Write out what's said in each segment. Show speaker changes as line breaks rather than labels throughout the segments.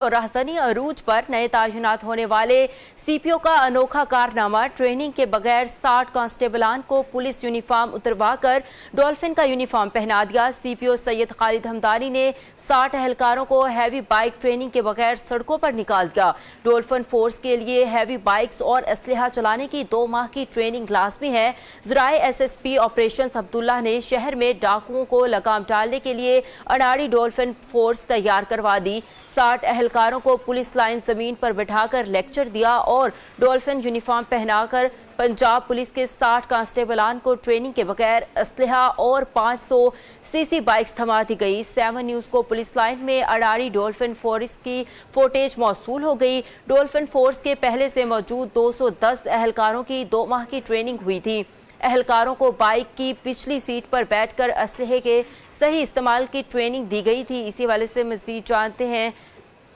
और राजधानी अरूज पर नए तैनात होने वाले सीपीओ का अनोखा कारनामा। ट्रेनिंग के बगैर 60 कांस्टेबलान को पुलिस यूनिफॉर्म उतरवाकर डॉल्फिन का यूनिफॉर्म पहना दिया। सीपीओ सैयद खालिद हमदानी ने 60 एहलकारों को हैवी बाइक ट्रेनिंग के बगैर सड़कों पर निकाल दिया। डॉल्फिन फोर्स के लिए हैवी बाइक्स और असलहा चलाने की 2 माह की ट्रेनिंग लाजमी है। ज़राए एसएसपी ऑपरेशंस अब्दुल्ला ने शहर में डाकुओं को लगाम डालने के लिए अनाड़ी डॉल्फिन फोर्स तैयार करवा दी। 60 एहलकारों को पुलिस लाइन जमीन पर बैठाकर लेक्चर दिया और डॉल्फिन यूनिफॉर्म पहनाकर पंजाब पुलिस के 60 कांस्टेबलान को ट्रेनिंग के बगैर असलहा और 500 सीसी बाइक्स थमा दी गई। 7 न्यूज़ को पुलिस लाइन में अडारी डॉल्फिन फोर्स की फुटेज मौसूल हो गई। डॉल्फिन फोर्स के पहले से मौजूद 210 एहलकारों की 2 माह की ट्रेनिंग हुई थी। एहलकारों को बाइक की पिछली सीट पर बैठकर असलहे के सही इस्तेमाल की ट्रेनिंग दी गई थी। इसी वाले से मजीद जानते हैं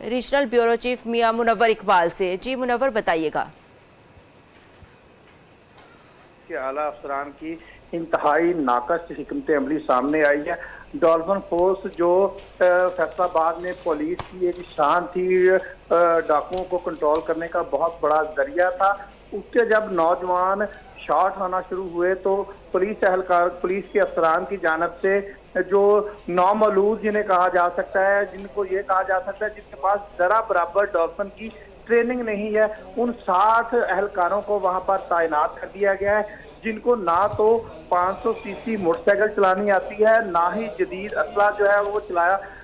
रीजनल ब्यूरो चीफ मियां मुनव्वर इकबाल से। जी मुनव्वर, बताइएगा।
के आला अफसरान की इंतहाई नाकस हिकमत अमली सामने आई है। डॉल्फिन फोर्स जो फैसलाबाद में पुलिस की एक शान थी, डाकुओं को कंट्रोल करने का बहुत बड़ा जरिया था, उसके जब नौजवान शॉट आना शुरू हुए तो पुलिस के अफसरान की जानब से जो नौमौलूद जिन्हें कहा जा सकता है, जिनको ये कहा जा सकता है जिनके पास जरा बराबर डॉल्फिन की ट्रेनिंग नहीं है, उन 60 एहलकारों को वहां पर तैनात कर दिया गया है, जिनको ना तो 500 सीसी मोटरसाइकिल चलानी आती है, ना ही जदीद असला जो है वो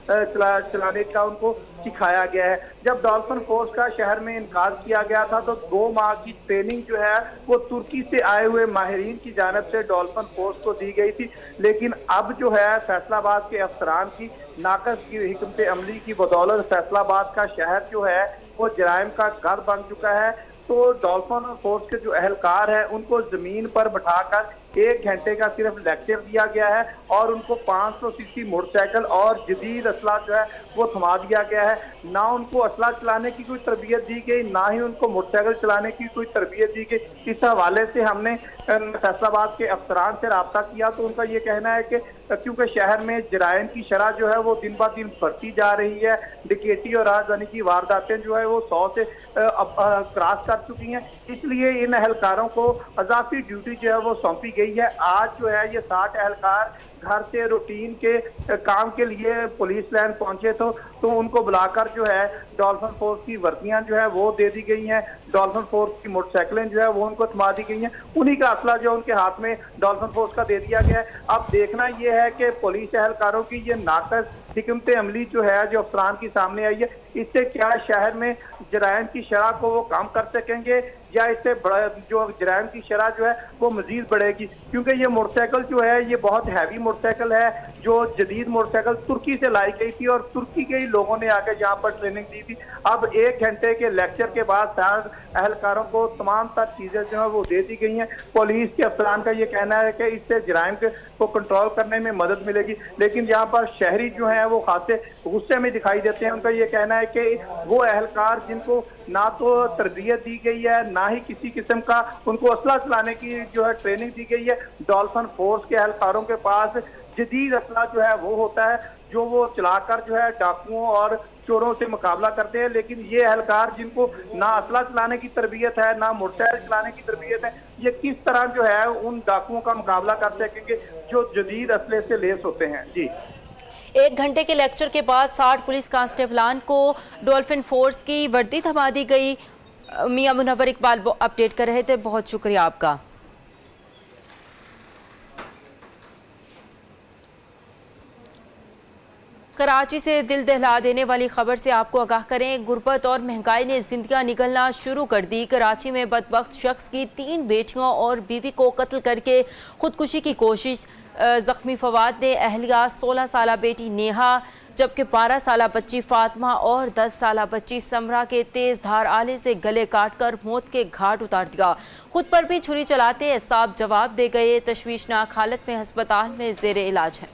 चलाने का उनको सिखाया गया है। जब डॉल्फिन फोर्स का शहर में इनकार किया गया था तो 2 माह की ट्रेनिंग जो है वो तुर्की से आए हुए माहिरीन की जानब से डॉल्फिन फोर्स को दी गई थी। लेकिन अब जो है फैसलाबाद के अफसरान की नाकस की हिकमत अमली की बदौलत फैसलाबाद का शहर जो है वो जराइम का घर बन चुका है। तो डॉल्फिन फोर्स के जो एहलकार है उनको जमीन पर बैठाकर 1 घंटे का सिर्फ लेक्चर दिया गया है और उनको 500 सीसी मोटरसाइकिल और जदीद असला जो है वो थमा दिया गया है। ना उनको असला चलाने की कोई तरबियत दी गई, ना ही उनको मोटरसाइकिल चलाने की कोई तरबियत दी गई। इस हवाले से हमने फैसलाबाद के अफसरान से रब्ता किया तो उनका ये कहना है कि क्योंकि शहर में जराइम की शरह जो है वो दिन ब दिन बढ़ती जा रही है, डकैती और राजधानी की वारदातें जो है वो 100 से क्रॉस कर चुकी हैं, इसलिए इन एहलकारों को अजाफी ड्यूटी जो है वो सौंपी गई है। आज जो है ये 60 एहलकार घर से रूटीन के काम के लिए पुलिस लाइन पहुंचे तो उनको बुलाकर जो है डॉल्फिन फोर्स की वर्दियां जो है वो दे दी गई हैं, डॉल्फिन फोर्स की मोटरसाइकिलें जो है वो उनको थमा दी गई हैं, उन्हीं का असला जो उनके हाथ में डॉल्फिन फोर्स का दे दिया गया है। अब देखना यह है कि पुलिस एहलकारों की ये नाकस हिकमत अमली जो है जो अफसरान की सामने आई है, इससे क्या शहर में जराइम की शरह को वो कम कर सकेंगे या इससे बड़ा जो जराइम की शरह जो है वो मजीद बढ़ेगी। क्योंकि ये मोटरसाइकिल जो है ये बहुत हैवी मोटरसाइकिल है, जो जदीद मोटरसाइकिल तुर्की से लाई गई थी और तुर्की के ही लोगों ने आकर यहाँ पर ट्रेनिंग दी थी। अब 1 घंटे के लेक्चर के बाद सारे एहलकारों को तमाम तर चीजें जो है वो दे दी गई हैं। पुलिस के अफसरान का ये कहना है कि इससे जराइम को कंट्रोल करने में मदद मिलेगी, लेकिन यहाँ पर शहरी जो है वो खासे गुस्से में दिखाई देते हैं। उनका ये कहना है कि वो एहलकार जिनको ना तो तरबियत दी गई है, ना ही किसी किस्म का उनको असला चलाने की जो है ट्रेनिंग दी गई है। डॉल्फिन फोर्स के एहलकारों के पास जदीद असला जो है वो होता है जो वो चलाकर जो है डाकुओं और चोरों से मुकाबला करते हैं, लेकिन ये एहलकार जिनको ना असला चलाने की तरबियत है, ना मोटरसाइकिल चलाने की तरबियत है, ये किस तरह जो है उन डाकुओं का मुकाबला कर सकेंगे जो जदीद असले से लेस होते हैं। जी,
1 घंटे के लेक्चर के बाद 60 पुलिस कांस्टेबलान को डॉल्फिन फोर्स की वर्दी थमा दी गई। मियां मुनव्वर इकबाल अपडेट कर रहे थे, बहुत शुक्रिया आपका। कराची से दिल दहला देने वाली खबर से आपको आगाह करें। गुर्बत और महंगाई ने जिंदगियां निकलना शुरू कर दी। कराची में बदबख्त शख्स की 3 बेटियों और बीवी को कत्ल करके खुदकुशी की कोशिश। जख्मी फवाद ने अहलिया 16 साला बेटी नेहा जबकि 12 साला बच्ची फातिमा और 10 साला बच्ची समरा के तेज धार आले से गले काटकर मौत के घाट उतार दिया। खुद पर भी छुरी चलाते साफ जवाब दे गए। तशवीशनाक हालत में अस्पताल में जेर इलाज है।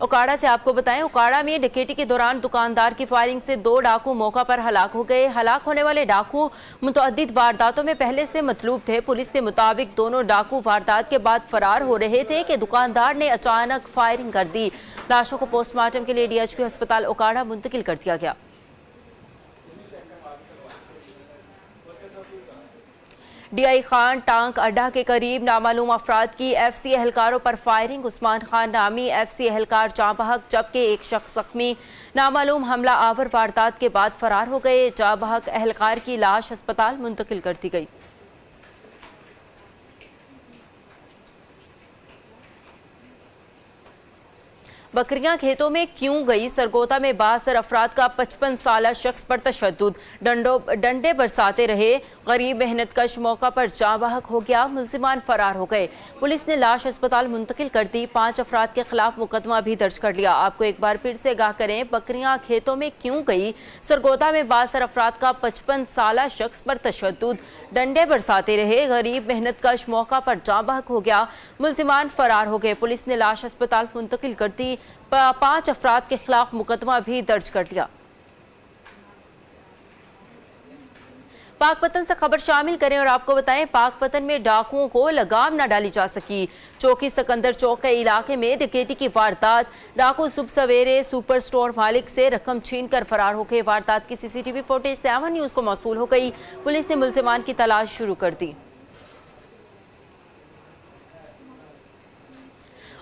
उकाड़ा से आपको बताएं, उकाड़ा में डकैती के दौरान दुकानदार की फायरिंग से 2 डाकू मौका पर हलाक हो गए। हलाक होने वाले डाकू मुतअद्दिद वारदातों में पहले से मतलूब थे। पुलिस के मुताबिक दोनों डाकू वारदात के बाद फरार हो रहे थे कि दुकानदार ने अचानक फायरिंग कर दी। लाशों को पोस्टमार्टम के लिए डीएचक्यू अस्पताल उकाड़ा मुंतकिल कर दिया गया। डीआई खान टांक अड्डा के करीब नामालूम अफराद की एफसी एहलकारों पर फायरिंग। उस्मान खान नामी एफसी एहलकार जाँ बहक जबकि एक शख्स जख्मी। नामालूम हमला आवर वारदात के बाद फरार हो गए। जाँ बहक एहलकार की लाश अस्पताल मुंतकिल कर दी गई। बकरियां खेतों में क्यों गई? सरगोदा में 62 अफराद का 55 साला शख्स पर तशद्दुद, डंडे बरसाते रहे। गरीब मेहनतकश मौका पर जाँ बहक हो गया। मुल्जिमान फरार हो गए। पुलिस ने लाश अस्पताल मुंतकिल कर दी। 5 अफराद के खिलाफ मुकदमा भी दर्ज कर लिया। आपको एक बार फिर से आगाह करें, बकरियां खेतों में क्यों गई? सरगोदा में 62 अफराद का 55 साला शख्स पर तशद्दुद, डंडे बरसाते रहे। गरीब मेहनतकश मौका पर जाँ बहक हो गया। मुल्जिमान फरार हो गए। पुलिस ने लाश अस्पताल मुंतकिल कर दी। 5 अफराद के खिलाफ मुकदमा भी दर्ज कर लिया। पाकपतन से खबर शामिल करें और आपको बताएं, पाकपतन में डाकुओं को लगाम न डाली जा सकी। चौकी सिकंदर चौक के इलाके में डकैती की वारदात। डाकू सुबह सवेरे सुपर स्टोर मालिक से रकम छीनकर फरार हो गए। वारदात की सीसीटीवी फुटेज 7 न्यूज को मौसूल हो गई। पुलिस ने मुल्जिमान की तलाश शुरू कर दी।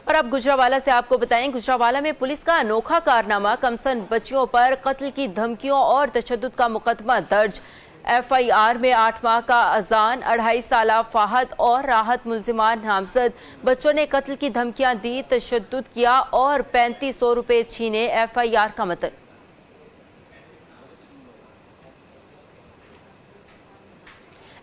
और अब गुजरावाला से आपको बताएं, गुजरावाला में पुलिस का अनोखा कारनामा। कमसन बच्चियों पर कत्ल की धमकियों और तशद्दुद का मुकदमा दर्ज। एफआईआर में 8 माह का अजान, 2.5 साला फाहद और राहत मुल्जिमान नामजद। बच्चों ने कत्ल की धमकियां दी, तशद्दुद किया और 3500 रुपए छीने। एफआईआर का मतलब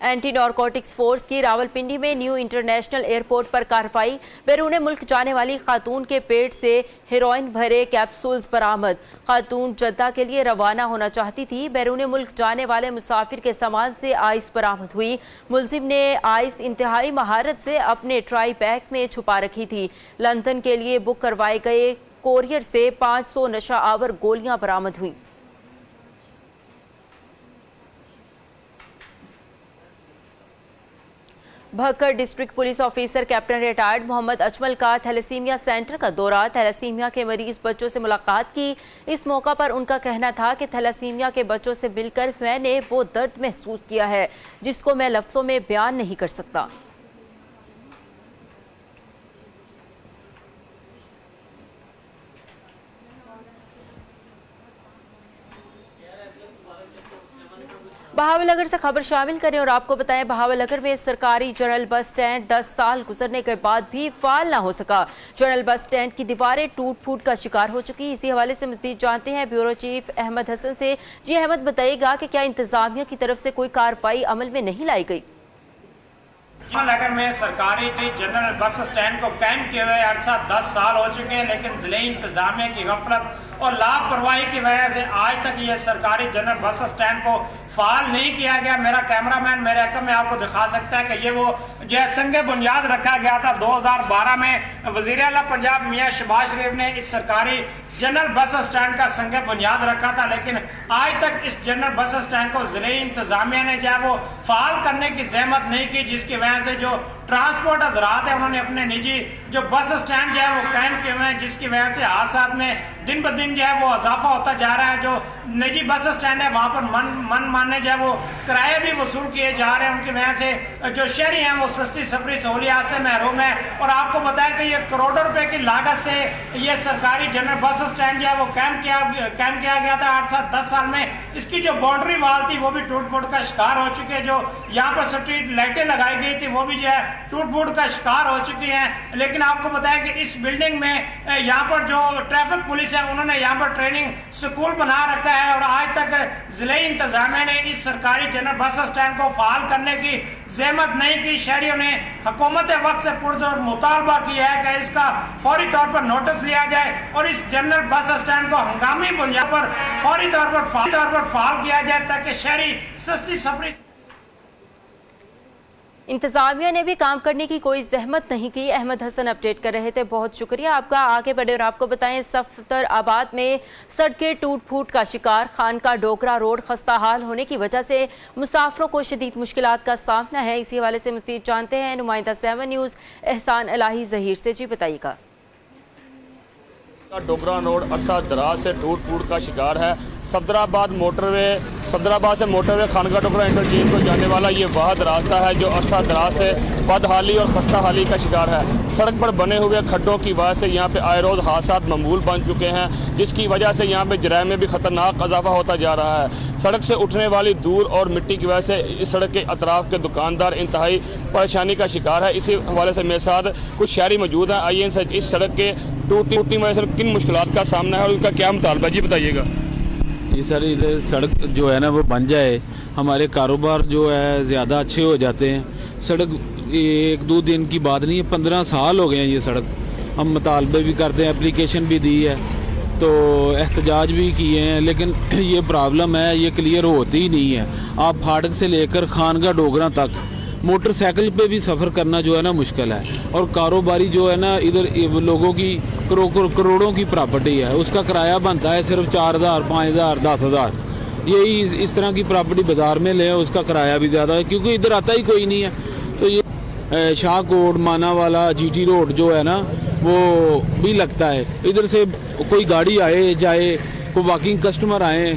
एंटी नारकोटिक्स फोर्स की रावलपिंडी में न्यू इंटरनेशनल एयरपोर्ट पर कार्रवाई। बैरून मुल्क जाने वाली खातून के पेट से हेरोइन भरे कैप्सूल्स बरामद। खातून जद्दा के लिए रवाना होना चाहती थी। बैरून मुल्क जाने वाले मुसाफिर के सामान से आइस बरामद हुई। मुलजिम ने आइस इंतहाई महारत से अपने ट्राई बैग में छुपा रखी थी। लंदन के लिए बुक करवाए गए कोरियर से 500 नशा आवर गोलियां बरामद हुई। Bhakkar district police officer captain retired Mohammad Ajmal का थैलेसीमिया सेंटर का दौरा। थैलेसीमिया के मरीज बच्चों से मुलाकात की। इस मौका पर उनका कहना था कि थैलेसीमिया के बच्चों से मिलकर मैंने वो दर्द महसूस किया है जिसको मैं लफ्जों में बयान नहीं कर सकता। बहावलनगर से खबर शामिल करें और आपको बताएं, बहावलनगर में सरकारी जनरल बस स्टैंड 10 साल गुजरने के बाद भी फाल ना हो सका। जनरल बस स्टैंड की दीवारें टूट फूट का शिकार हो चुकी। इसी हवाले से मज़ीद जानते हैं ब्यूरो चीफ अहमद हसन से। जी अहमद, बताइएगा कि क्या इंतजामिया की तरफ से कोई कार्रवाई अमल में नहीं लाई गई?
बहावलनगर में सरकारी जनरल बस स्टैंड को कायम किए हुए अरसा 10 साल हो चुके हैं, लेकिन जिले इंतजामिया की गफलत और लापरवाही की वजह से आज तक ये सरकारी जनरल बस स्टैंड को फाल नहीं किया गया। मेरा कैमरामैन मेरे हक में आपको दिखा सकता है कि ये वो जो संगे बुनियाद रखा गया था 2012 में वज़ीर आला पंजाब मियां शहबाज शरीफ ने इस सरकारी जनरल बस स्टैंड का संगे बुनियाद रखा था, लेकिन आज तक इस जनरल बस स्टैंड को जिले इंतजामिया ने जो है वो फाल करने की जहमत नहीं की, जिसकी वजह से जो ट्रांसपोर्ट हजरात है उन्होंने अपने निजी जो बस स्टैंड जो है वो कायम किए हुए हैं, जिसकी वजह से हादसात में दिन ब दिन जो है वो इजाफा होता जा रहा है। जो निजी बस स्टैंड है वहाँ पर मन माने जो है वो किराए भी वसूल किए जा रहे हैं। उनकी वजह से जो शहरी हैं वो सस्ती सफरी सहूलियात से महरूम है। और आपको बताया कि ये करोड़ों रुपए की लागत से ये सरकारी जनरल बस स्टैंड जो है वो कायम किया गया था 8-10 साल में। इसकी जो बाउंड्री वाल थी वो भी टूट फूट का शिकार हो चुकी है। जो यहाँ पर स्ट्रीट लाइटें लगाई गई थी वो भी जो है टूट फूट का शिकार हो चुकी हैं। लेकिन आपको बताया कि इस बिल्डिंग में यहाँ पर जो ट्रैफिक पुलिस है उन्होंने यहाँ पर ट्रेनिंग स्कूल बना रखा है और आज तक जिले इंतजामिया ने इस सरकारी जनरल बस स्टैंड को फाल करने की जहमत नहीं की। शहरियों ने हुकूमत वक्त से पुरजोर मुतालबा किया है कि इसका फौरी तौर पर नोटिस लिया जाए और इस जनरल बस स्टैंड को हंगामी बुनियाद पर फौरी तौर पर फाल किया जाए ताकि शहरी सस्ती सफरी
इंतजामिया ने भी काम करने की कोई जहमत नहीं की। अहमद हसन अपडेट कर रहे थे, बहुत शुक्रिया आपका। आगे बढ़े और आपको बताएं, सफदर आबाद में सड़कें टूट फूट का शिकार। खानका डोगरा रोड खस्ता हाल होने की वजह से मुसाफिरों को शदीद मुश्किलात का सामना है। इसी हवाले से मज़ीद जानते हैं नुमाइंदा 7 न्यूज़ एहसान इलाही जहीर से। जी बताइएगा।
डोगरा रोड अरसा दराज से टूट फूट का शिकार है। सफदराबाद से मोटरवे खानका डोगरा इंटरचेंज को जाने वाला ये वाहद रास्ता है जो अरसा दराज से बदहाली और खस्ता हाली का शिकार है। सड़क पर बने हुए खड्डों की वजह से यहाँ पे आए रोज़ हादसा मामूल बन चुके हैं, जिसकी वजह से यहाँ पे जराइम में भी खतरनाक इजाफा होता जा रहा है। सड़क से उठने वाली धूल और मिट्टी की वजह से इस सड़क के अतराफ के दुकानदार इंतहाई परेशानी का शिकार है। इसी हवाले से मेरे साथ कुछ शहरी मौजूद हैं। आइए इनसे इस सड़क के टूटती वजह से किन मुश्किलात का सामना है और उनका क्या मुतालबा, जी बताइएगा।
ये सर इधर सड़क जो है ना वो बन जाए, हमारे कारोबार जो है ज़्यादा अच्छे हो जाते हैं। सड़क 1-2 दिन की बात नहीं है, 15 साल हो गए हैं ये सड़क। हम मुतालबे भी करते हैं, एप्लीकेशन भी दी है, तो एहतजाज भी किए हैं, लेकिन ये प्रॉब्लम है, ये क्लियर होती ही नहीं है। आप फाटक से लेकर खानका डोगरा तक मोटरसाइकिल पे भी सफ़र करना जो है ना मुश्किल है। और कारोबारी जो है ना इधर लोगों की करोड़ों की प्रॉपर्टी है, उसका किराया बनता है सिर्फ 4,000, 5,000, 10,000। यही इस तरह की प्रॉपर्टी बाज़ार में ले, उसका किराया भी ज़्यादा है क्योंकि इधर आता ही कोई नहीं है। तो ये शाहकोट मानावाला GT रोड जो है ना वो भी लगता है। इधर से कोई गाड़ी आए जाए, कोई वॉकिंग कस्टमर आए,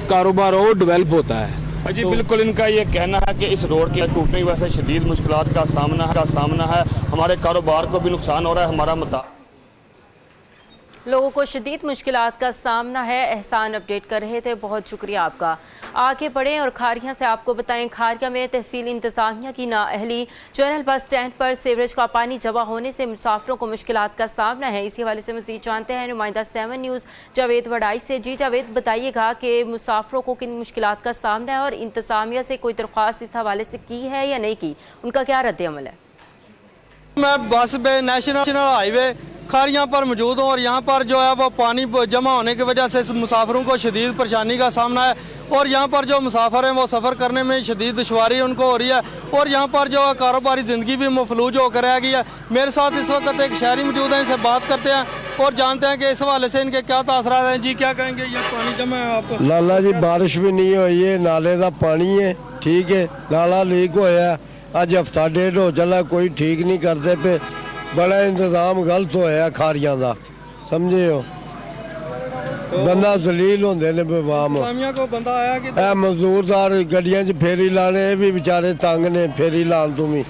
कारोबार और डेवलप होता है।
जी तो बिल्कुल, इनका ये कहना है कि इस रोड के टूटने की वजह से शदीद मुश्किलात का सामना है। हमारे कारोबार को भी नुकसान हो रहा है। हमारा
लोगों को शदीद मुश्किलात का सामना है। एहसान अपडेट कर रहे थे, बहुत शुक्रिया आपका। आगे बढ़ें और खारिया से आपको बताएं, खारिया में तहसील इंतजामिया की नाअहली, जनरल बस स्टैंड पर सीवरेज का पानी जमा होने से मुसाफिरों को मुश्किलात का सामना है। इसी हवाले से मज़ीद जानते हैं नुमाइंदा 7 न्यूज़ जावेद वड़ाई से। जी जावेद, बताइएगा कि मुसाफिरों को किन मुश्किलात का सामना है और इंतजामिया से कोई दरख्वास्त इस हवाले से की है या नहीं की, उनका क्या रद्द-ए-अमल है?
मैं बस पे नेशनल हाईवे खारियाँ पर मौजूद हूँ और यहाँ पर जो है वो पानी जमा होने की वजह से मुसाफिरों को शदीद परेशानी का सामना है। और यहाँ पर जो मुसाफिर हैं वो सफ़र करने में शदीद दुश्वारी उनको हो रही है और यहाँ पर जो है कारोबारी ज़िंदगी भी मफलूज होकर रह गई है। मेरे साथ इस वक्त एक शहरी मौजूद हैं, इनसे बात करते हैं और जानते हैं कि इस हवाले से इनके क्या तासरात हैं। जी क्या कहेंगे, ये पानी जमा है आपको?
लाला जी बारिश भी नहीं हुई है, नाले का पानी है, ठीक है, नाला लीक होया अज हफ्ता डेढ़ हो चला, कोई ठीक नहीं करते पे। बड़ा इंतजाम गलत होया खारियां दा, समझे हो, बंदा जलील होंदे ने बेवाम।
को बंदा आया कि
मजदूर सार गड्डियां च फेरी लाने भी बेचारे तंग ने, फेरी लान तुम ही,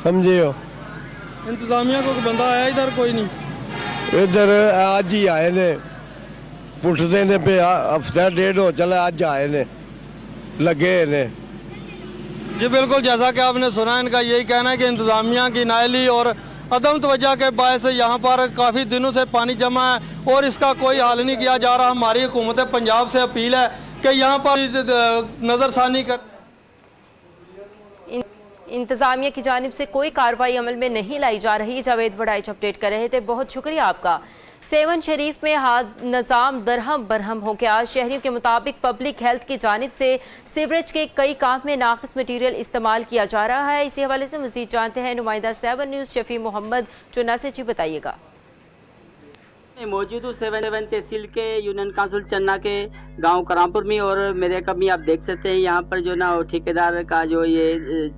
समझे हो।
इंतजामिया को बंदा आया इधर? कोई नहीं,
इधर अज ही आए ने, पुछते ने पे हफ्ता डेढ़ हो चला, अज आए ने, लगे ने।
जी बिल्कुल, जैसा कि आपने सुना, इनका यही कहना है कि इंतजामिया की नाअहली और अदम तवज्जो के बायस यहाँ पर काफ़ी दिनों से पानी जमा है और इसका कोई हल नहीं किया जा रहा। हमारी हुकूमत पंजाब से अपील है कि यहाँ पर नज़रसानी कर।
इंतजामिया की जानिब से कोई कार्रवाई अमल में नहीं लाई जा रही। जावेद वड़ाई अपडेट कर रहे थे, बहुत शुक्रिया आपका। सेवन शरीफ में निज़ाम दरहम बरहम हो गया। शहरियों के मुताबिक पब्लिक हेल्थ की जानिब से सीवरेज के कई काम में नाक़िस मटीरियल इस्तेमाल किया जा रहा है। इसी हवाले से मज़ीद जानते हैं नुमाइंदा 7 न्यूज़ शफी मोहम्मद चुना से। जी बताइएगा।
मौजूद हूँ 7 तहसील के यूनियन काउंसिल चन्ना के गांव करामपुर में और मेरे कभी आप देख सकते हैं यहाँ पर जो ना ठेकेदार का जो ये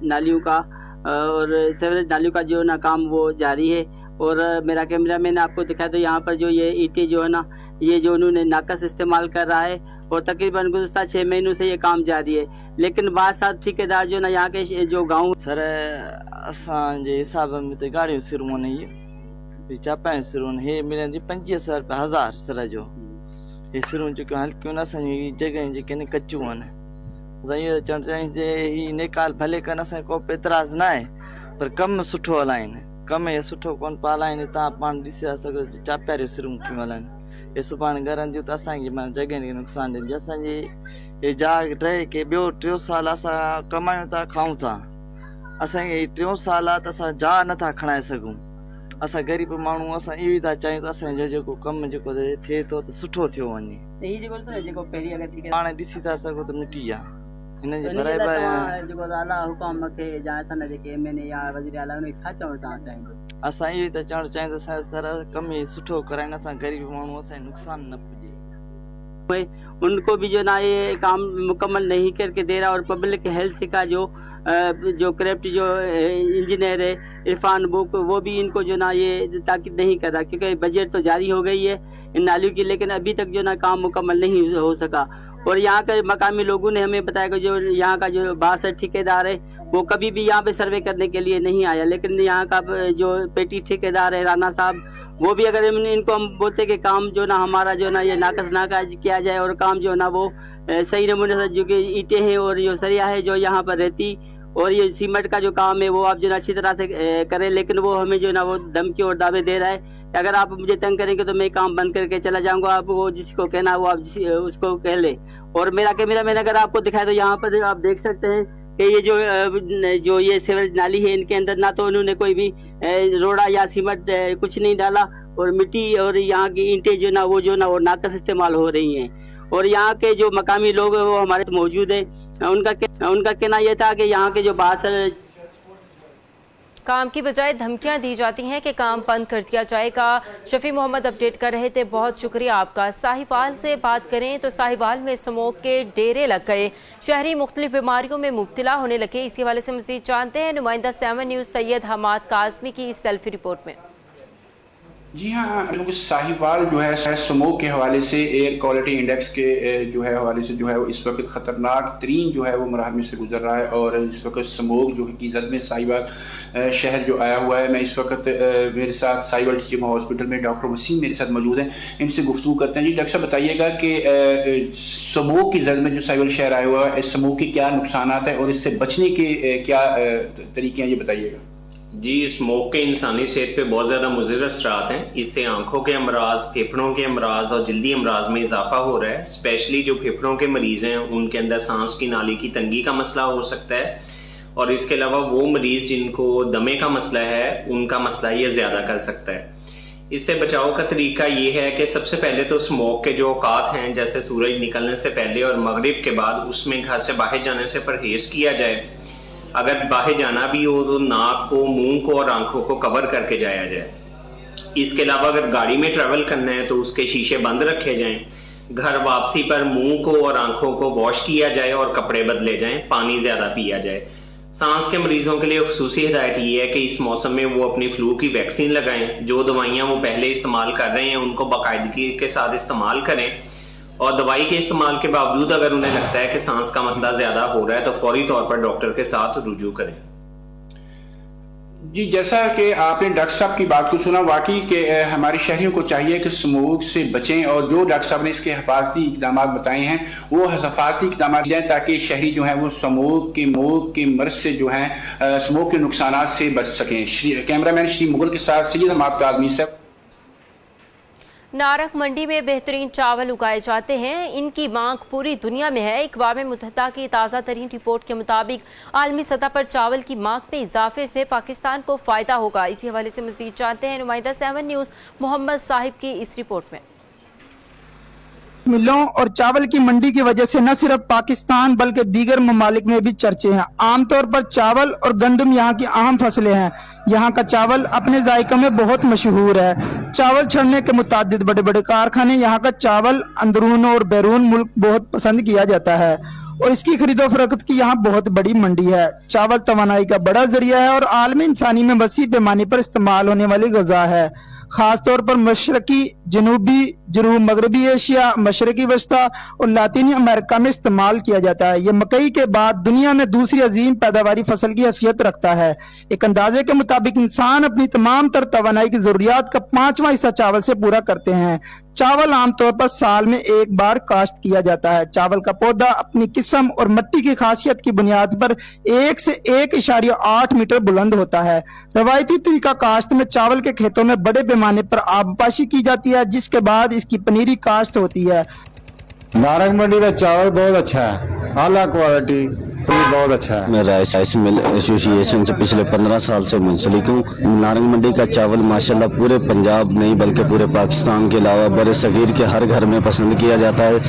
नालियों का और सीवरेज नालियों का जो ना काम वो जारी है। और मेरा कैमरा मैंने आपको दिखाया तो यहाँ पर जो ये ईंटें जो है ना ये जो उन्होंने नाकस इस्तेमाल कर रहा है और तकरीबन गुज़श्ता 6 महीनों से ये काम जारी है। लेकिन बाद साथ ठेकेदार जो ना यहाँ के जो गाँव
सर असांजे हिसाब में तो गाड़ियों सिरूं नहीं चापाएं सिरूं हे मिलंदी 2500 रुपया 1000 सर जो ये सिरूं जो हल्कियों ना असांजी जगह जेके ने कच्चियूं आहिनि। असां इहो चवणु चाहियूं ही निकाल भले कनि, असांखे को एतिराज़ न आहे, पर कमु सुठो हलाइनि, कम ये सुठो कोन पिया हलाइनि। तव्हां पाण ॾिसी था सघो चापियारियूं सिरूं पियूं हलाइनि। ये सुभाणे ॻरंदियूं त असांजी माना जॻह खे नुक़सानु ॾींदी। असांजी ये जाग रहे के ॿियो 3 साल असां कमायूं था खाऊं था, असांखे 3 साल आहे त असां जा नथा खणाए सघूं। असां ग़रीब माण्हू असां इहो ई था चाहियूं त असांजो जेको कमु जेको थिए थो त सुठो थियो वञे। हाणे ॾिसी था सघो त मिटी आहे, हिन जे बराबरि
जेको आला हुकुम खे या सन जेके एमएनए या वज़ीर आला उन छा चवण चाहींदो?
असां इहो ई त चवणु चाहींदासीं इस तरह कम ई सुठो कराइण सां ग़रीब माण्हू असांखे नुक़सान न पुॼे।
उनको भी जो ना ये काम मुकम्मल नहीं करके दे रहा और पब्लिक हेल्थ का जो करप्ट जो इंजीनियर है इरफान बुक वो भी इनको जो ना ये ताकीद नहीं कर रहा, क्योंकि बजट तो जारी हो गई है इन नालियों की, लेकिन अभी तक जो ना काम मुकम्मल नहीं हो सका। और यहाँ के मकामी लोगों ने हमें बताया कि जो यहाँ का जो 62 ठेकेदार है वो कभी भी यहाँ पे सर्वे करने के लिए नहीं आया, लेकिन यहाँ का जो पेटी ठेकेदार है राना साहब, वो भी अगर इनको हम बोलते कि काम जो ना हमारा जो ना ये नाकस नाकाज किया जाए और काम जो ना वो सही नमूने से जो कि ईंटें हैं और जो सरिया है जो यहाँ पर रहती और ये सीमेंट का जो काम है वो आप जो ना अच्छी तरह से करें, लेकिन वो हमें जो ना वो धमकी और दावे दे रहा है कि अगर आप मुझे तंग करेंगे तो मैं काम बंद करके चला जाऊंगा, आप वो जिसको कहना वो आप उसको कह ले। और मेरा कैमरा मैंने अगर आपको दिखाया तो यहाँ पर आप देख सकते हैं कि ये जो ये सीवरेज नाली है इनके अंदर ना तो उन्होंने कोई भी रोड़ा या सीमेंट कुछ नहीं डाला और मिट्टी और यहाँ की ईंटें जो ना वो नाकस इस्तेमाल हो रही हैं। और यहाँ के जो मकामी लोग हैं वो हमारे मौजूद है, उनका कहना यह था कि यहाँ के जो 62
काम की बजाय धमकियां दी जाती हैं कि काम बंद कर दिया जाएगा। शफी मोहम्मद अपडेट कर रहे थे, बहुत शुक्रिया आपका। साहिवाल से बात करें तो साहिवाल में स्मोक के डेरे लग गए, शहरी मुख्तलिफ बीमारियों में मुब्तला होने लगे। इसी हवाले से मज़ीद जानते हैं नुमाइंदा 7 न्यूज़ सैयद हमाद काज़मी की इस सेल्फी रिपोर्ट में।
जी हाँ, क्योंकि साहिवाल जो है स्मोक के हवाले से एयर क्वालिटी इंडेक्स के जो है हवाले से जो है इस वक्त ख़तरनाक तरीन जो है वो मराहल से गुजर रहा है और इस वक्त स्मोक जो है की जद में साहिवाल शहर जो आया हुआ है। मैं इस वक्त मेरे साथ साहिवाल टीचिंग हॉस्पिटल में डॉक्टर वसीम मेरे साथ मौजूद हैं, इनसे गुफ्तगू करते हैं। जी डॉक्टर साहब बताइएगा कि स्मोक की जद में जो साहिवाल शहर आया हुआ है इस स्मोक के क्या नुकसान है और इससे बचने के क्या तरीके हैं, ये बताइएगा।
जी, स्मोक के इंसानी सेहत पे बहुत ज़्यादा मुज़िर असरात हैं। इससे आंखों के अमराज, फेफड़ों के अमराज और जल्दी अमराज में इजाफा हो रहा है। स्पेशली जो फेफड़ों के मरीज़ हैं उनके अंदर सांस की नाली की तंगी का मसला हो सकता है और इसके अलावा वो मरीज़ जिनको दमे का मसला है उनका मसला ये ज़्यादा कर सकता है। इससे बचाव का तरीका ये है कि सबसे पहले तो स्मोक के जो औकात हैं, जैसे सूरज निकलने से पहले और मगरिब के बाद, उसमें घर से बाहर जाने से परहेज़ किया जाए। अगर बाहर जाना भी हो तो नाक को, मुंह को और आंखों को कवर करके जाया जाए। इसके अलावा अगर गाड़ी में ट्रैवल करना है तो उसके शीशे बंद रखे जाएं। घर वापसी पर मुंह को और आंखों को वॉश किया जाए और कपड़े बदले जाएं, पानी ज़्यादा पिया जाए। सांस के मरीजों के लिए खुसूसी हिदायत ये है कि इस मौसम में वो अपनी फ्लू की वैक्सीन लगाएं। जो दवाइयाँ वो पहले इस्तेमाल कर रहे हैं उनको बाकायदगी के साथ इस्तेमाल करें और दवाई के इस्तेमाल के बावजूद अगर उन्हें लगता है कि सांस का मसला ज्यादा हो रहा है तो फौरी तौर पर डॉक्टर के साथ रुजू करें।
जी, जैसा कि आपने डॉक्टर साहब की बात को सुना, वाकई के हमारे शहरियों को चाहिए कि स्मोक से बचें और जो डॉक्टर साहब ने इसके हिफाजती इक़दाम बताए हैं वो हिफाजती इक़दाम लें ताकि शहरी जो हैं वो स्मोक के मर्ज से जो हैं स्मोक के नुकसान से बच सकें। कैमरामैन श्री मुगल के साथ सैयद हमाद काज़मी साहब।
नारक मंडी में बेहतरीन चावल उगाए जाते हैं, इनकी मांग पूरी दुनिया में है। अक़वाम मुत्तहिदा की ताज़ा तरीन रिपोर्ट के मुताबिक आलमी सतह पर चावल की मांग में इजाफे से पाकिस्तान को फ़ायदा होगा। इसी हवाले से मज़ीद जानते हैं नुमाइंदा 7 न्यूज़ मोहम्मद साहिब की इस रिपोर्ट में।
मिलों और चावल की मंडी की वजह से न सिर्फ पाकिस्तान बल्कि दीगर ममालिक में भी चर्चे हैं। आमतौर पर चावल और गंदम यहाँ की अहम फसलें हैं। यहाँ का चावल अपने जायके में बहुत मशहूर है। चावल छड़ने के मुतादिद बड़े बड़े कारखाने, यहाँ का चावल अंदरून और बैरून मुल्क बहुत पसंद किया जाता है और इसकी खरीदो फरोख्त की यहाँ बहुत बड़ी मंडी है। चावल तवानाई का बड़ा जरिया है और आलमी इंसानी में वसी पैमाने पर इस्तेमाल होने वाली ग़िज़ा है। खासतौर पर मशरकी, जनूबी, जनूब मगरबी एशिया, मशरकी वस्ता और लातीनी अमेरिका में इस्तेमाल किया जाता है। ये मकई के बाद दुनिया में दूसरी अजीम पैदावारी फसल की हैसियत रखता है। एक अंदाजे के मुताबिक इंसान अपनी तमाम तर तवानाई की जरूरियात का 5वां हिस्सा चावल से पूरा करते हैं। चावल आमतौर पर साल में एक बार काश्त किया जाता है। चावल का पौधा अपनी किस्म और मिट्टी की खासियत की बुनियाद पर 1 से 1.8 मीटर बुलंद होता है। रवायती तरीका काश्त में चावल के खेतों में बड़े पैमाने पर आबपाशी की जाती है, जिसके बाद इसकी पनीरी काश्त होती है।
नारंग मंडी का चावल बहुत अच्छा है, आला क्वालिटी, बहुत अच्छा है।
मैं राइस मिल एसोसिएशन से पिछले 15 साल से मुंसलिक हूँ। नारंग मंडी का चावल माशाल्लाह पूरे पंजाब नहीं बल्कि पूरे पाकिस्तान के अलावा बड़े सगीर के हर घर में पसंद किया जाता है।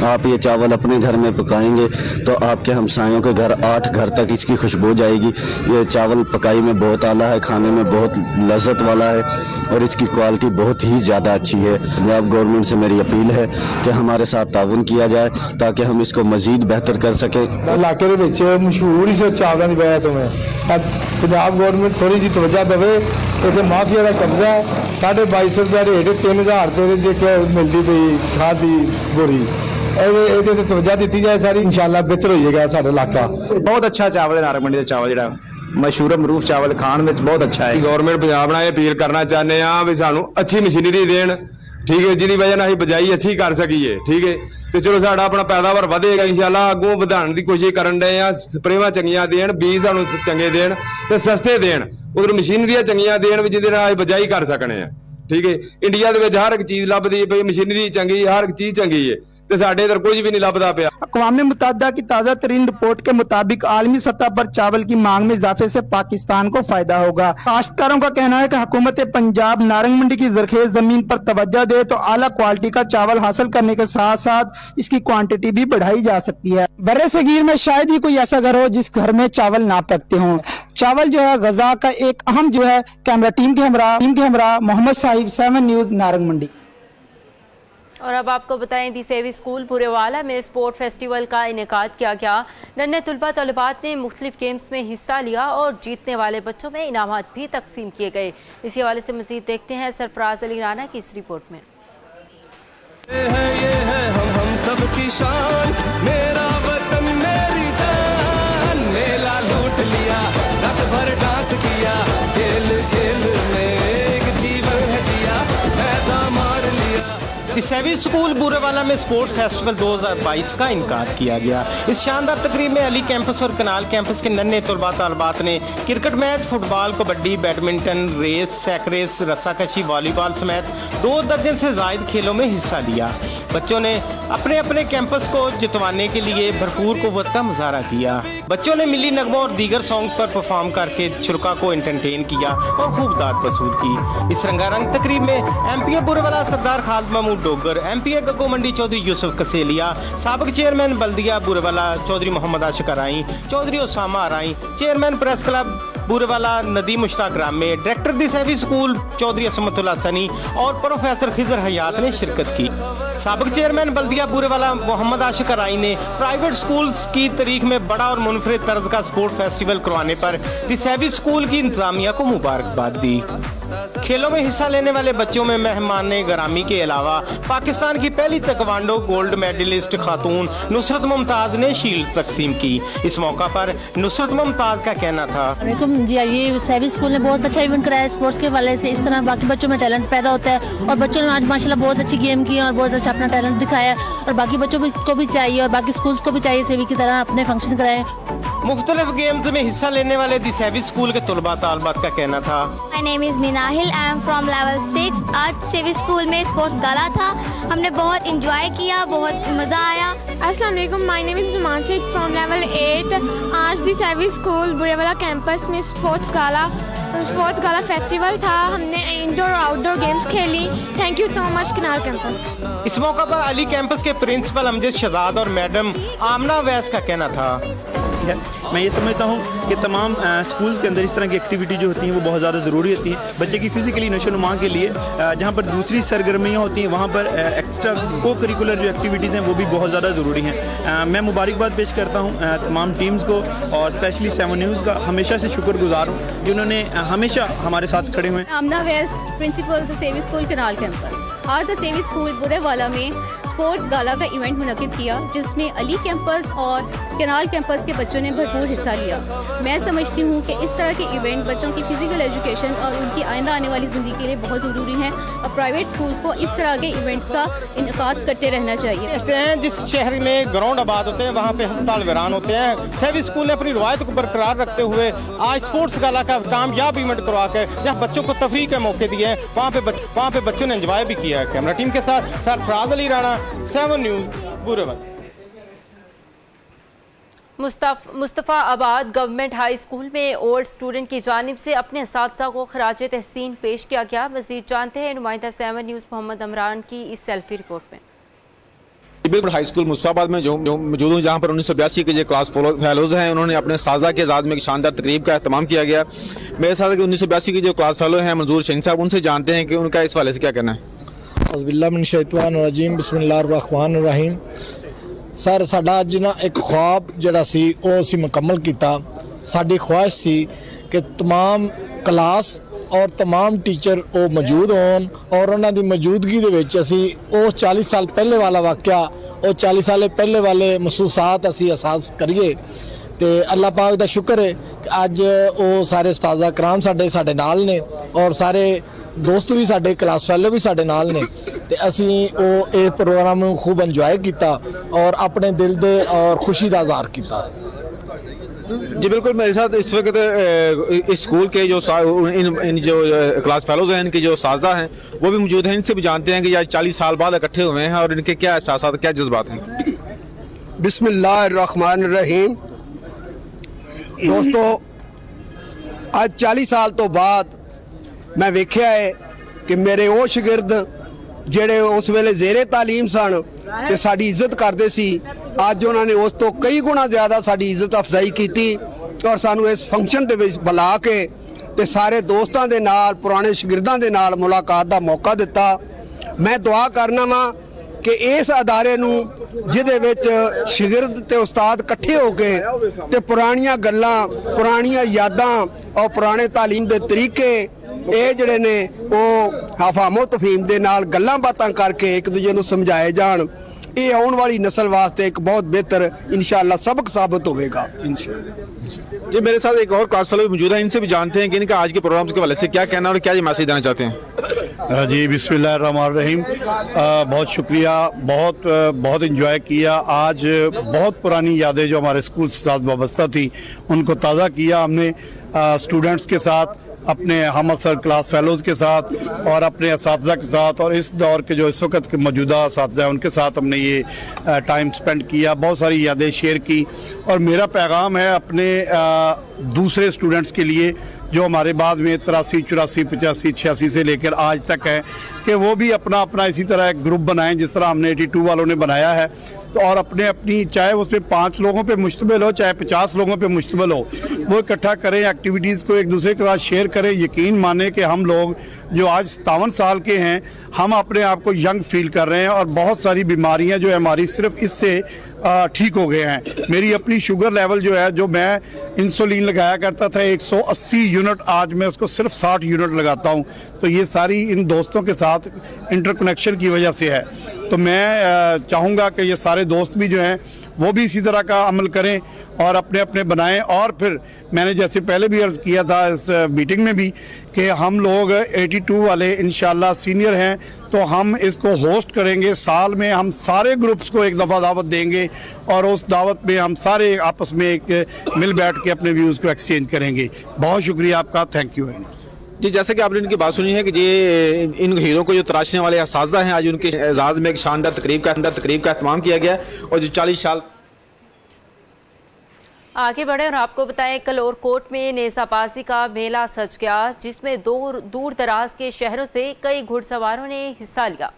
आप ये चावल अपने घर में पकाएंगे तो आपके हमसायों के घर 8 घर तक इसकी खुशबू जाएगी। ये चावल पकाई में बहुत आला है, खाने में बहुत लज्जत वाला है और इसकी क्वालिटी बहुत ही ज़्यादा अच्छी है। पंजाब गवर्नमेंट से मेरी अपील है कि हमारे साथ ताउन किया जाए ताकि हम इसको मज़ीद बेहतर कर सकें।
इलाके के मशहूर इस चावलों की वजह तो पंजाब गवर्नमेंट थोड़ी जी तवज्जो देवे। इतने माफिया का कब्जा है। 2250 रुपया रेट, 3000 रुपये मिलती पई खाद की बोरी। ये तवज्जो दी जाए सारी, इंशाल्लाह बेहतर हो जाएगा साਡਾ इलाका।
बहुत अच्छा चावल है नारंग मंडी का चावल जो मशहूर मरूफ चावल खाण में बहुत अच्छा है।
गवर्नमेंट पंजाब ਨਾਲ अपील करना चाहते हैं भी सानू अच्छी मशीनरी देन, ठीक है, जिहदी वजह नाल बिजाई अच्छी कर सकीए, ठीक है, तो चलो साडा अपना पैदावार ਵਧੇਗਾ इंशाल्लाह। अगों ਵਧਾਉਣ ਦੀ कोशिश करन डे आ। स्प्रेवां चंगियां देन, बीज सानू चंगे देन ते सस्ते देन, उधर मशीनरियां चंगियां देन भी जिहदे नाल बिजाई कर सकने आ, ठीक है। इंडिया दे विच हर एक चीज़ लभदी है, भई मशीनरी चंगी, हर एक चीज़ चंगी है, तो साडे इधर कुछ भी नहीं लभदा पिया।
अक़वाम मुत्तहिदा की ताज़ा तरीन रिपोर्ट के मुताबिक आलमी सतह पर चावल की मांग में इजाफे से पाकिस्तान को फायदा होगा। काश्तकारों का कहना है कि हुकूमत पंजाब नारंग मंडी की जरखेज जमीन पर तवज्जो दे तो आला क्वालिटी का चावल हासिल करने के साथ साथ इसकी क्वांटिटी भी बढ़ाई जा सकती है। बर्रे सगीर में शायद ही कोई ऐसा घर हो जिस घर में चावल ना पकते हों। चावल जो है गजा का एक अहम जो है। कैमरा टीम के हमरा मोहम्मद साहिब, 7 न्यूज़, नारंग मंडी।
और अब आपको बताएं, दी सेवी स्कूल बुरेवाला में स्पोर्ट फेस्टिवल का इनेकाद किया गया। नन्हे तुलबा तलबात ने मुख्तलिफ गेम्स में हिस्सा लिया और जीतने वाले बच्चों में इनामात भी तकसीम किए गए। इसी हवाले से मजीद देखते हैं सरफराज अली राना की इस रिपोर्ट में।
ये है हम सब की शान, मेरा वतन मेरी जान, मेला लूट लिया, रात भर डांस किया, खेल खेल में एक जीवन है जिया, मैदान मार लिया।
सेवी स्कूल बुरेवाला में स्पोर्ट्स फेस्टिवल 2022 का इनकार किया गया। इस शानदार तकरीब में अली कैंपस और कनाल कैंपस के नन्हे तलबा तलबात ने cricket match, football, kabaddi, badminton, race, sack race, रस्साकशी, वॉलीबॉल समेत 2 दर्जन से जायद खेलों में हिस्सा लिया। बच्चों ने अपने अपने कैंपस को जितवाने के लिए भरपूर कुव्वत का मुजाहरा किया। बच्चों ने मिली नगमों और दीगर सॉन्ग्स पर परफॉर्म करके शुरा को एंटरटेन किया और खूब दाद वसूल की। इस रंगारंग तकरीब में MP बुरेवाला सरदार खालिद महमूद डोगर, MP गग्गो मंडी चौधरी यूसुफ कसेलिया, साबिक चेयरमैन बल्दिया Burewala Chaudhry Mohammad Ashiq Arain, Chaudhry Usama Arain, chairman press club Burewala Nadeem Mushtaq Rammay, director दी सेवी स्कूल चौधरी असमतुल्लाह सनी और प्रोफेसर खिजर हयात ने शिरकत की। साबिक चेयरमैन बल्दिया बुरेवाला मोहम्मद आशिक अराई ने प्राइवेट स्कूल्स की तारीख में बड़ा और मुनफरिद तर्ज का स्पोर्ट फेस्टिवल करवाने पर दी सेवी स्कूल की इंतजामिया को मुबारकबाद दी। खेलों में हिस्सा लेने वाले बच्चों में मेहमान ग्रामी के अलावा पाकिस्तान की पहली तकवांडो गोल्ड मेडलिस्ट खातून नुसरत मुमताज ने शील्ड तकसीम की। इस मौका पर नुसरत मुमताज का कहना था,
जी ये सेवी स्कूल ने बहुत अच्छा इवेंट कराया स्पोर्ट्स के वाले से। इस तरह बाकी बच्चों में टैलेंट पैदा होता है और बच्चों ने आज माशाल्लाह बहुत अच्छी गेम की और बहुत अच्छा अपना टैलेंट दिखाया और बाकी बच्चों को भी चाहिए और बाकी स्कूल्स को भी चाहिए सेवी की तरह अपने फंक्शन कराएं।
मुख्तलिफ गेम्स में हिस्सा लेने वाले दी सेवी स्कूल के तलबा तालबात का कहना था,
my name is Minahil, I am from level 6। आज सेवी स्कूल में स्पोर्ट्स गाला था, हमने बहुत इंजॉय किया, बहुत मज़ा आया।
अस्सलाम वालेकुम, my name is Ruman Shaikh from level 8। आज the savvy school Burewala campus में स्पोर्ट्स गाला फेस्टिवल था, हमने इंडोर और आउटडोर गेम्स खेली। Thank you so much canal campus.
इस मौका पर अली कैंपस के प्रिंसिपल अमजद शहजाद और मैडम आमना वैस का कहना था,
मैं ये समझता हूँ कि तमाम स्कूल के अंदर इस तरह की एक्टिविटी जो होती हैं वो बहुत ज़्यादा ज़रूरी होती हैं बच्चे की फ़िज़िकली नशोनुमा के लिए। जहाँ पर दूसरी सरगर्मियाँ होती हैं वहाँ पर एक्स्ट्रा को करिकुलर जो एक्टिविटीज़ हैं वो भी बहुत ज़्यादा ज़रूरी हैं। मैं मुबारकबाद पेश करता हूँ तमाम टीम्स को और स्पेशली 7 न्यूज़ का हमेशा से शुक्रगुजार हूँ जिन्होंने हमेशा हमारे साथ खड़े हुए।
आमना वैस, प्रिंसिपल द सेवी स्कूल कनाल कैंपस। आज द सेवी स्कूल बुरेवाला में स्पोर्ट्स गाला का इवेंट मुनक्किद किया जिसमें अली कैंपस और कनाल कैंपस के बच्चों ने भरपूर हिस्सा लिया। मैं समझती हूँ कि इस तरह के इवेंट बच्चों की फ़िज़िकल एजुकेशन और उनकी आइंदा आने वाली ज़िंदगी के लिए बहुत ज़रूरी हैं और प्राइवेट स्कूल्स को इस तरह के इवेंट्स का इनेकाद करते रहना चाहिए।
देखते हैं जिस शहर में ग्राउंड आबाद होते हैं वहाँ पे अस्पताल वीरान होते हैं। सेवी स्कूल ने अपनी रवायत को बरकरार रखते हुए आज स्पोर्ट्स गाला का कामयाब इवेंट करवा कर जहाँ बच्चों को तफरीह के मौके दिए हैं वहाँ पे बच्चों ने एंजॉय भी किया है। कैमरा टीम के साथ सरफराज अली राणा, 7 न्यूज़, बुरेवाला।
मुस्तफ़ा आबाद गवर्नमेंट हाई स्कूल में ओल्ड स्टूडेंट की जानिब से अपने असातिज़ा को खराज तहसीन पेश किया गया। मज़ीद जानते हैं नुमाइंदा 7 न्यूज़ मोहम्मद अमरान की इस सेल्फी रिपोर्ट में।
बिल्कुल हाई स्कूल मुस्तफाबाद में जो मौजूद हूँ, जहाँ पर 1982 के जो क्लास फेलोज़ हैं उन्होंने अपने साजा के आज़ाद में एक शानदार तकरीब का एहतमाम किया गया। मेरे साथ 1982 के जो क्लास फेलो हैं मंजूर शहीन साहब, उनसे जानते हैं कि उनका इस हवाले से क्या कहना है।
औज़ुबिल्लाहिमिनश्शैतानिर्रजीम बिस्मिल्लाहिर्रहमानिर्रहीम। सर साडा अज ना एक ख्वाब जिहड़ा सी ਉਹ ਅਸੀਂ मुकम्मल किया। साडी ख्वाहिश सी कि तमाम क्लास और तमाम टीचर वो मौजूद होन और उन्हों की मौजूदगी दे विच असी उस 40 साल पहले वाला वाक़या और 40 साल पहले वाले महसूसात असी एहसास करिए। तो अल्लाह पाक का शुक्र है कि अज वो सारे उस्तादा कराम साडे नाल ने और सारे दोस्त भी साडे क्लास फेलो भी साडे नाल ने। तो असी वो इस प्रोग्राम को खूब इंजॉय किया और अपने दिल दे और खुशी का इज़हार किया।
जी बिल्कुल, मेरे साथ इस वक्त इस स्कूल के जो इन जो क्लास फेलोज़ हैं, इनके जो साज़ा हैं वो भी मौजूद हैं। इनसे भी जानते हैं कि आज 40 साल बाद इकट्ठे हुए हैं और इनके क्या एहसास, क्या जज्बात हैं।
बिस्मिल्लाहिर्रहमानिर्रहीम। दोस्तों, आज 40 साल तो बाद मैं वेख्या है कि मेरे वो शागिर्द ਜਿਹੜੇ उस वेले जेरे तालीम सन ते साडी इज्जत करते सी, अज उन्होंने उस तो कई गुणा ज़्यादा साडी इज्जत अफजाई की और सानू इस फंक्शन दे विच बुला के ते सारे दोस्तों के नाल पुराने शागिर्दां दे नाल मुलाकात का मौका दिता। मैं दुआ करना वा कि इस अदारे नू जिहदे विच शागिर्द ते उस्ताद इकट्ठे हो के ते पुरानियां गल्लां, पुरानियां यादां और पुराने तालीम के तरीके ये जिहड़े ने वो हफामो तफहीम दे नाल गल्लां बातां करके एक दूजे नू समझाए जाण, ये आने वाली नस्ल वास्ते एक बहुत बेहतर इंशाअल्लाह सबक साबित होगा।
जी मेरे साथ एक और क्लास फेलो मौजूद है, इनसे भी जानते हैं कि इनका आज के प्रोग्राम के हवाले से क्या कहना और क्या मैसेज देना चाहते हैं।
जी बिस्मिल्लाहिर्रहमानिर्रहीम। बहुत शुक्रिया, बहुत इंजॉय किया। आज बहुत पुरानी यादें जो हमारे स्कूल से साथ वाबस्ता थी उनको ताज़ा किया हमने स्टूडेंट्स के साथ, अपने हम असर क्लास फेलोज़ के साथ और अपने असातिज़ा के साथ और इस दौर के जो इस वक्त के मौजूदा असातिज़ा उनके साथ हमने ये टाइम स्पेंड किया, बहुत सारी यादें शेयर की। और मेरा पैगाम है अपने दूसरे स्टूडेंट्स के लिए जो हमारे बाद में 83, 84, 85, 86 से लेकर आज तक है कि वो भी अपना अपना इसी तरह एक ग्रुप बनाएं जिस तरह हमने 82 वालों ने बनाया है। तो और अपनी चाहे उसमें 5 लोगों पे मुश्तमिल हो चाहे 50 लोगों पे मुश्तमिल हो, वो इकट्ठा करें, एक्टिविटीज़ को एक दूसरे के साथ शेयर करें। यकीन माने कि हम लोग जो आज 57 साल के हैं, हम अपने आप को यंग फील कर रहे हैं और बहुत सारी बीमारियां जो है हमारी सिर्फ इससे ठीक हो गए हैं। मेरी अपनी शुगर लेवल जो है, जो मैं इंसुलिन लगाया करता था 180 यूनिट, आज मैं उसको सिर्फ 60 यूनिट लगाता हूं। तो ये सारी इन दोस्तों के साथ इंटरकनेक्शन की वजह से है। तो मैं चाहूँगा कि ये सारे दोस्त भी जो हैं वो भी इसी तरह का अमल करें और अपने अपने बनाएं। और फिर मैंने जैसे पहले भी अर्ज़ किया था इस मीटिंग में भी कि हम लोग 82 वाले इंशाल्लाह सीनियर हैं, तो हम इसको होस्ट करेंगे। साल में हम सारे ग्रुप्स को एक दफ़ा दावत देंगे और उस दावत में हम सारे आपस में एक मिल बैठ के अपने व्यूज़ को एक्सचेंज करेंगे। बहुत शुक्रिया आपका, थैंक यू वेरी मच।
जी जैसे कि आपने इनकी बात सुनी है कि ये इन हीरों को जो तराशने वाले असातिज़ा हैं, आज उनके एजाज़ में एक शानदार तकरीब का एहतमाम किया गया और जो 40 साल
आगे बढ़े और आपको बताएं कलोरकोट में नेज़ाबाजी का मेला सज गया, जिसमें दूर दराज के शहरों से कई घुड़सवारों ने हिस्सा लिया।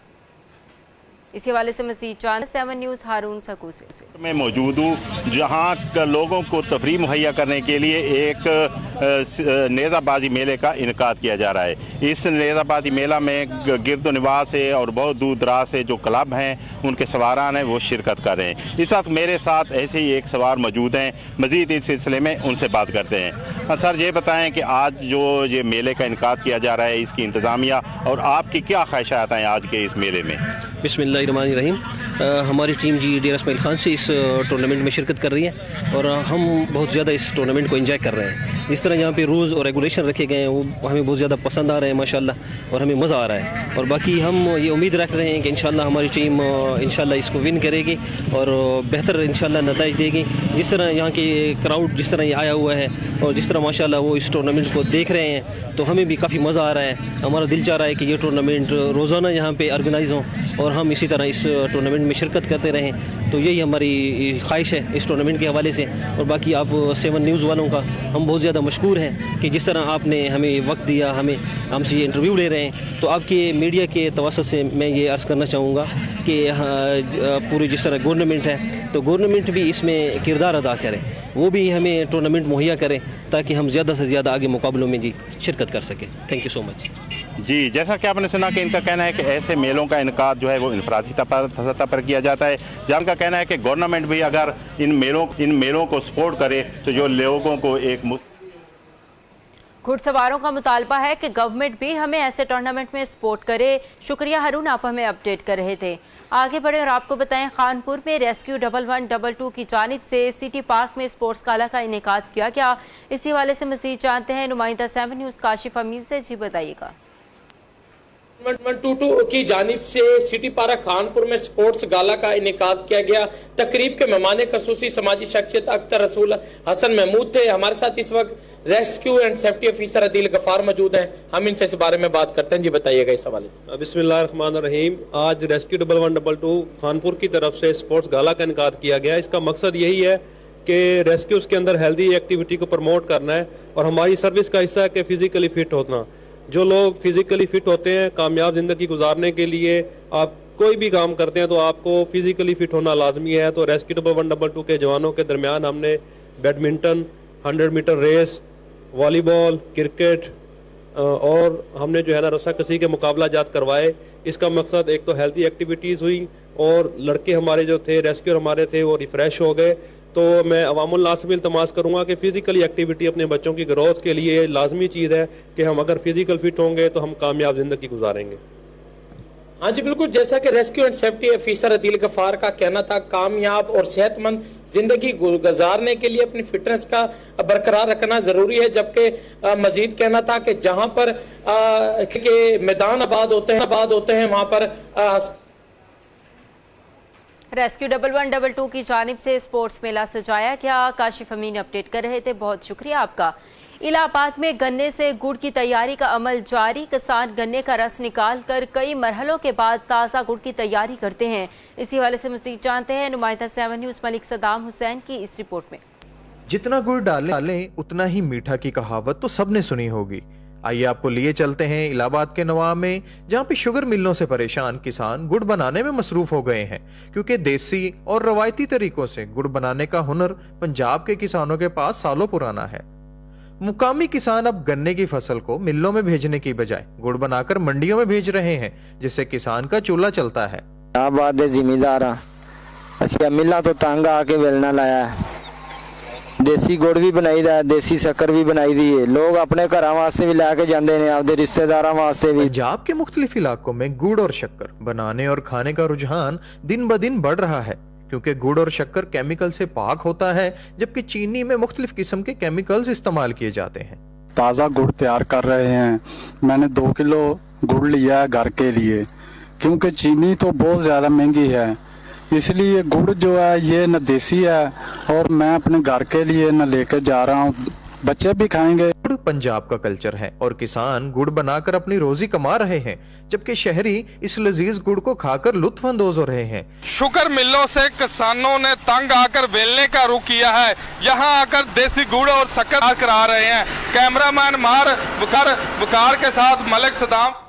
इसी हवाले से मज़ीद जान 7 न्यूज़ हारून सकूसे से
मैं मौजूद हूँ, जहाँ लोगों को तफरीह मुहैया करने के लिए एक नेज़ाबाजी मेले का इनकाद किया जा रहा है। इस नेज़ाबाजी मेला में गिरदो निवास है और बहुत दूर दराज से जो क्लब हैं उनके सवारान हैं वो शिरकत कर रहे हैं। इस वक्त मेरे साथ ऐसे ही एक सवार मौजूद हैं, मज़ीद इस सिलसिले में उनसे बात करते हैं। सर ये बताएँ कि आज जो ये मेले का इनकाद किया जा रहा है, इसकी इंतज़ामिया और आपकी क्या ख्वाहिशात हैं आज के इस मेले में।
बिस्मिल्लाहिर्रहमानिर्रहीम। हमारी टीम जी डी इस्माइल खान से इस टूर्नामेंट में शिरकत कर रही है और हम बहुत ज़्यादा इस टूर्नामेंट को एंजॉय कर रहे हैं। जिस तरह यहाँ पे रूल्स और रेगुलेशन रखे गए हैं वो हमें बहुत ज़्यादा पसंद आ रहे हैं माशाल्लाह, और हमें मज़ा आ रहा है। और बाकी हम ये उम्मीद रख रहे हैं कि इंशाल्लाह हमारी टीम इंशाल्लाह इसको विन करेगी और बेहतर इंशाल्लाह नताइज देगी। जिस तरह यहाँ के क्राउड जिस तरह ये आया हुआ है और जिस तरह माशाल्लाह वो इस टूर्नामेंट को देख रहे हैं, तो हमें भी काफ़ी मज़ा आ रहा है। हमारा दिल चाह रहा है कि ये टूर्नामेंट रोज़ाना यहाँ पे ऑर्गेनाइज़ हो और हम इसी तरह इस टूर्नामेंट में शिरकत करते रहें। तो यही हमारी ख्वाहिश है इस टूर्नामेंट के हवाले से। और बाकी आप 7 न्यूज़ वालों का हम बहुत ज़्यादा ज़्यादा मशकूर हैं कि जिस तरह आपने हमें वक्त दिया, हमसे ये इंटरव्यू ले रहे हैं। तो आपके मीडिया के तवसत से मैं ये अर्ज़ करना चाहूँगा कि पूरी जिस तरह गवर्नमेंट है तो गवर्नमेंट भी इसमें किरदार अदा करे, वो भी हमें टूर्नामेंट मुहैया करें ताकि हम ज़्यादा से ज़्यादा आगे मुकाबलों में जी शिरकत कर सकें। Thank you so much.
जी, जैसा कि आपने सुना कि इनका कहना है कि ऐसे मेलों का इनकाद जो है वो इनफरादी सतह पर किया जाता है, जहाँ का कहना है कि गवर्नमेंट भी अगर इन मेलों को सपोर्ट करे तो जो लोगों को एक
घुड़सवारों का मुतालबा है कि गवर्नमेंट भी हमें ऐसे टूर्नामेंट में सपोर्ट करे। शुक्रिया हारून, आप हमें अपडेट कर रहे थे। आगे बढ़े और आपको बताएं, खानपुर में रेस्क्यू 1112 की जानिब से सिटी पार्क में स्पोर्ट्स गाला का इनेकाद किया गया। इसी हवाले से मज़ीद जानते हैं नुमाइंदा 7 न्यूज़ काशिफ अमीन से। जी बताइएगा।
1122 की जानिब से सिटी पार्क खानपुर में स्पोर्ट्स गाला का इनेकाद किया गया। तकरीब के मेहमान खसूसी समाजी शख्सियत अख्तर रसूल हसन महमूद थे। हमारे साथ इस वक्त rescue and safety officer Adeel Gaffar मौजूद हैं। हम इनसे इस बारे में बात करते हैं। जी बताइएगा इस हवाले से।
बिस्मिल्लाहिर्रहमानिर्रहीम। आज रेस्क्यू 1122 खानपुर की तरफ से स्पोर्ट्स गाला का इनेकाद किया गया। इसका मकसद यही है कि रेस्क्यूज के अंदर हेल्दी एक्टिविटी को प्रमोट करना है और हमारी सर्विस का हिस्सा है कि फिजिकली फिट होना। जो लोग फिजिकली फिट होते हैं, कामयाब ज़िंदगी गुजारने के लिए आप कोई भी काम करते हैं तो आपको फिजिकली फिट होना लाजमी है। तो रेस्क्यू 1122 के जवानों के दरमियान हमने badminton, 100 metre race, volleyball, cricket और हमने जो है ना रस्साकशी के मुकाबला जात करवाए। इसका मकसद एक तो हेल्दी एक्टिविटीज़ हुई और लड़के हमारे जो थे, रेस्क्यूअर हमारे थे, वो रिफ़्रेश हो गए। तो मैं अवामुल नास से भी इल्तमास करूँगा कि फ़िज़िकली एक्टिविटी अपने बच्चों की ग्रोथ के लिए लाजमी चीज़ है कि हम अगर फिज़िकल फिट होंगे तो हम कामयाब ज़िंदगी गुजारेंगे।
हाँ जी बिल्कुल, जैसा कि rescue and safety officer Adeel Gaffar का कहना था, कामयाब और सेहतमंद जिंदगी गुजारने के लिए अपनी फिटनेस का बरकरार रखना ज़रूरी है। जबकि मजीद कहना था कि जहाँ पर के मैदान आबाद होते हैं वहाँ पर
रेस्क्यू 1112 की जानिब से स्पोर्ट्स मेला सजाया गया। काशिफ अमीन अपडेट कर रहे थे, बहुत शुक्रिया आपका। इलाहाबाद में गन्ने से गुड़ की तैयारी का अमल जारी। किसान गन्ने का रस निकाल कर कई मरहलों के बाद ताज़ा गुड़ की तैयारी करते हैं। इसी वाले से मज़ीद जानते हैं नुमाइंदा 7 न्यूज़ मलिक सदाम हुसैन की इस रिपोर्ट में।
जितना गुड़ डालें उतना ही मीठा की कहावत तो सबने सुनी होगी। आइए आपको लिए चलते हैं इलाहाबाद के नवां में, जहां पे शुगर मिलों से परेशान किसान गुड़ बनाने में मसरूफ हो गए हैं, क्योंकि देसी और रवायती तरीकों से गुड़ बनाने का हुनर पंजाब के किसानों के पास सालों पुराना है। मुकामी किसान अब गन्ने की फसल को मिलों में भेजने की बजाय गुड़ बनाकर मंडियों में भेज रहे हैं, जिससे किसान का चूल्हा चलता है।
इलाहाबाद के जिमीदार असि मिलों तो तंग आके वेलना लाया है। देसी गुड़ भी बनाई दा, देसी शक्कर भी बनाई दी है। लोग अपने घर वास्ते भी लैके जाते हैं, अपने रिश्तेदारों वास्ते भी।
पंजाब के मुख्तलिफ इलाकों में गुड़ और शक्कर बनाने और खाने का रुझान दिन ब दिन बढ़ रहा है, क्योंकि गुड़ और शक्कर केमिकल से पाक होता है, जबकि चीनी में मुख्तलिफ किस्म के केमिकल्स इस्तेमाल किए जाते हैं।
ताज़ा गुड़ तैयार कर रहे हैं। मैंने 2 किलो गुड़ लिया है घर के लिए, क्योंकि चीनी तो बहुत ज़्यादा महंगी है, इसलिए गुड़ जो है ये न देसी है और मैं अपने घर के लिए न लेकर जा रहा हूँ, बच्चे भी खाएंगे।
गुड़ पंजाब का कल्चर है और किसान गुड़ बनाकर अपनी रोजी कमा रहे हैं, जबकि शहरी इस लजीज गुड़ को खाकर लुत्फअंदोज हो रहे हैं।
शुगर मिलों से किसानों ने तंग आकर वेलने का रुख किया है। यहाँ आकर देसी गुड़ और शक्कर करा रहे हैं। कैमरामैन मार बुखार के साथ मलिक सदाम।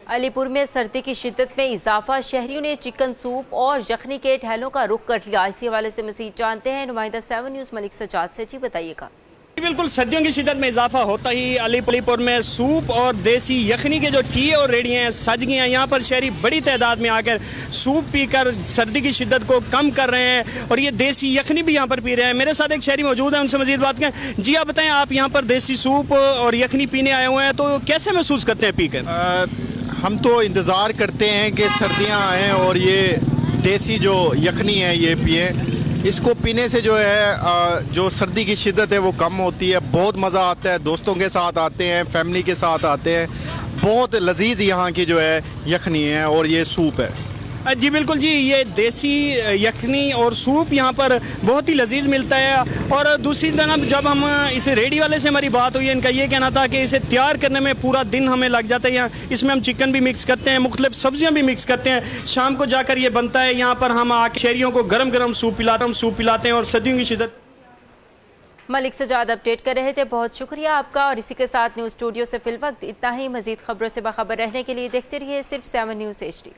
अलीपुर में सर्दी की शिद्दत में इजाफा, शहरियों ने चिकन सूप और यखनी के ठहलों का रुख कर लिया। इसी हवाले से मज़ीद जानते हैं नुमाइंदा 7 न्यूज़ मलिक सजाद से। जी बताइएगा।
बिल्कुल, सर्दियों की शिद्दत में इजाफा होता ही अलीपुर में सूप और देसी यखनी के जो टी और रेडियाँ हैं सज गई हैं। यहाँ पर शहरी बड़ी तादाद में आकर सूप पीकर सर्दी की शिद्दत को कम कर रहे हैं और ये देसी यखनी भी यहाँ पर पी रहे हैं। मेरे साथ एक शहरी मौजूद है, उनसे मजीद बात करें। जी आप बताएं, आप यहाँ पर देसी सूप और यखनी पीने आए हुए हैं, तो कैसे महसूस करते हैं पीकर?
हम तो इंतज़ार करते हैं कि सर्दियां आएँ और ये देसी जो यखनी है ये पिए। इसको पीने से जो है जो सर्दी की शिद्दत है वो कम होती है। बहुत मज़ा आता है, दोस्तों के साथ आते हैं, फैमिली के साथ आते हैं। बहुत लजीज यहाँ की जो है यखनी है और ये सूप है।
जी बिल्कुल जी, ये देसी यखनी और सूप यहाँ पर बहुत ही लजीज मिलता है। और दूसरी तरफ जब हम इसे रेडी वाले से हमारी बात हुई, इनका ये कहना था कि इसे तैयार करने में पूरा दिन हमें लग जाता है। यहाँ इसमें हम चिकन भी मिक्स करते हैं, मुख्तलिफ सब्जियाँ भी मिक्स करते हैं, शाम को जाकर ये बनता है। यहाँ पर हम आके शहरियों को गरम गरम सूप पिलाते हैं और सर्दियों की शिद्दत।
मलिक सजाद अपडेट कर रहे थे, बहुत शुक्रिया आपका। और इसी के साथ न्यूज़ स्टूडियो से फिल वक्त इतना ही। मजीद खबरों से बाखबर रहने के लिए देखते रहिए सिर्फ 7 न्यूज़ HD।